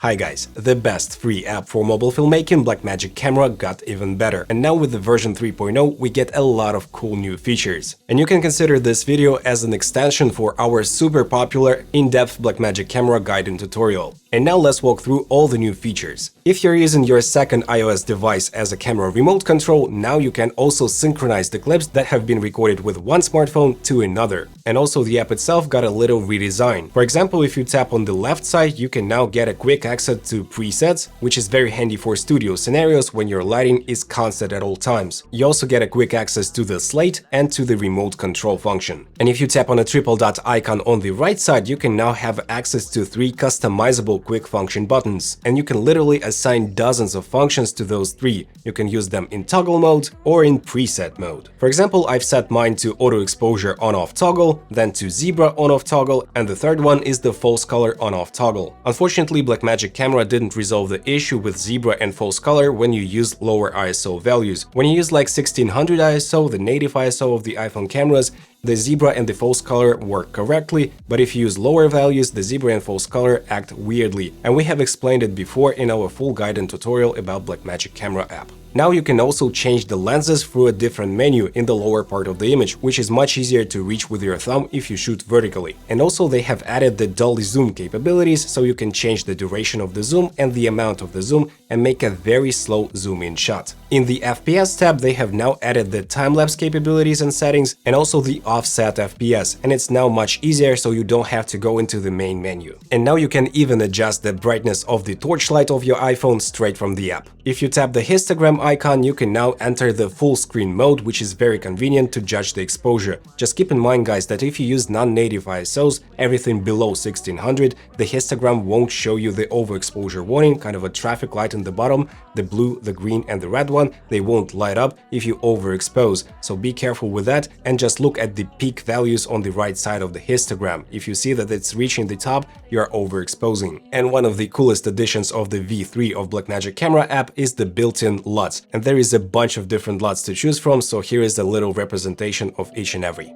Hi guys, the best free app for mobile filmmaking, Blackmagic Camera, got even better. And now with the version 3.0, we get a lot of cool new features. And you can consider this video as an extension for our super popular in-depth Blackmagic Camera guide and tutorial. And now let's walk through all the new features. If you're using your second iOS device as a camera remote control, now you can also synchronize the clips that have been recorded with one smartphone to another. And also the app itself got a little redesign. For example, if you tap on the left side, you can now get a quick access to presets, which is very handy for studio scenarios when your lighting is constant at all times. You also get a quick access to the slate and to the remote control function. And if you tap on a triple dot icon on the right side, you can now have access to 3 customizable quick function buttons. And you can literally assign dozens of functions to those 3. You can use them in toggle mode or in preset mode. For example, I've set mine to auto exposure on-off toggle, then to Zebra on-off toggle, and the third one is the false color on-off toggle. Unfortunately, Blackmagic Camera didn't resolve the issue with Zebra and false color when you use lower ISO values. When you use like 1600 ISO, the native ISO of the iPhone cameras, the Zebra and the false color work correctly, but if you use lower values, the Zebra and false color act weirdly, and we have explained it before in our full guide and tutorial about Blackmagic Camera app. Now you can also change the lenses through a different menu in the lower part of the image, which is much easier to reach with your thumb if you shoot vertically. And also they have added the dolly zoom capabilities, so you can change the duration of the zoom and the amount of the zoom and make a very slow zoom-in shot. In the FPS tab, they have now added the time-lapse capabilities and settings and also the offset FPS, and it's now much easier, so you don't have to go into the main menu. And now you can even adjust the brightness of the torchlight of your iPhone straight from the app. If you tap the histogram icon, you can now enter the full screen mode, which is very convenient to judge the exposure. Just keep in mind, guys, that if you use non-native ISOs, everything below 1600, the histogram won't show you the overexposure warning, kind of a traffic light in the bottom. The blue, the green and the red one, they won't light up if you overexpose, so be careful with that and just look at the peak values on the right side of the histogram. If you see that it's reaching the top, you are overexposing. And one of the coolest additions of the V3 of Blackmagic Camera app is the built-in LUTs, and there is a bunch of different LUTs to choose from, so here is a little representation of each and every.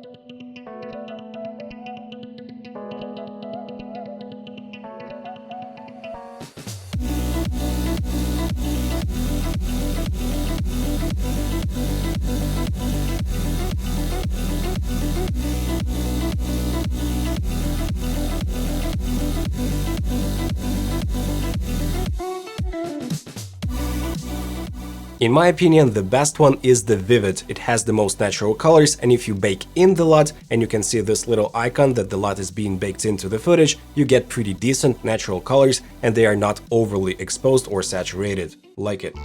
In my opinion, the best one is the Vivid. It has the most natural colors, and if you bake in the LUT, and you can see this little icon that the LUT is being baked into the footage, you get pretty decent natural colors, and they are not overly exposed or saturated. Like it.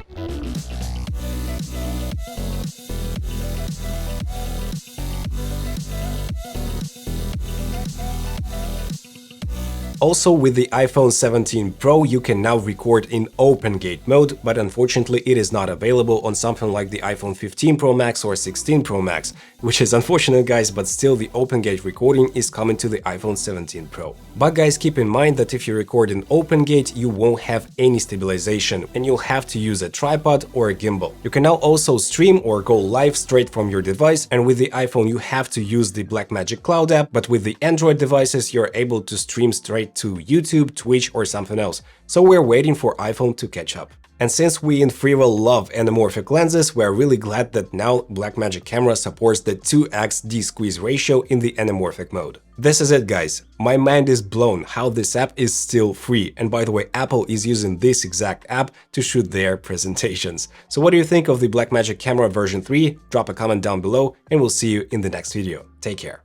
Also, with the iPhone 17 Pro, you can now record in open gate mode, but unfortunately it is not available on something like the iPhone 15 Pro Max or 16 Pro Max, which is unfortunate, guys, but still the open gate recording is coming to the iPhone 17 Pro. But guys, keep in mind that if you record in open gate, you won't have any stabilization and you'll have to use a tripod or a gimbal. You can now also stream or go live straight from your device, and with the iPhone you have to use the Blackmagic Cloud app, but with the Android devices you're able to stream straight to YouTube, Twitch or something else. So we're waiting for iPhone to catch up. And since we in Freewell love anamorphic lenses, we're really glad that now Blackmagic Camera supports the 2x D-squeeze ratio in the anamorphic mode. This is it, guys. My mind is blown how this app is still free. And by the way, Apple is using this exact app to shoot their presentations. So what do you think of the Blackmagic Camera version 3? Drop a comment down below and we'll see you in the next video. Take care.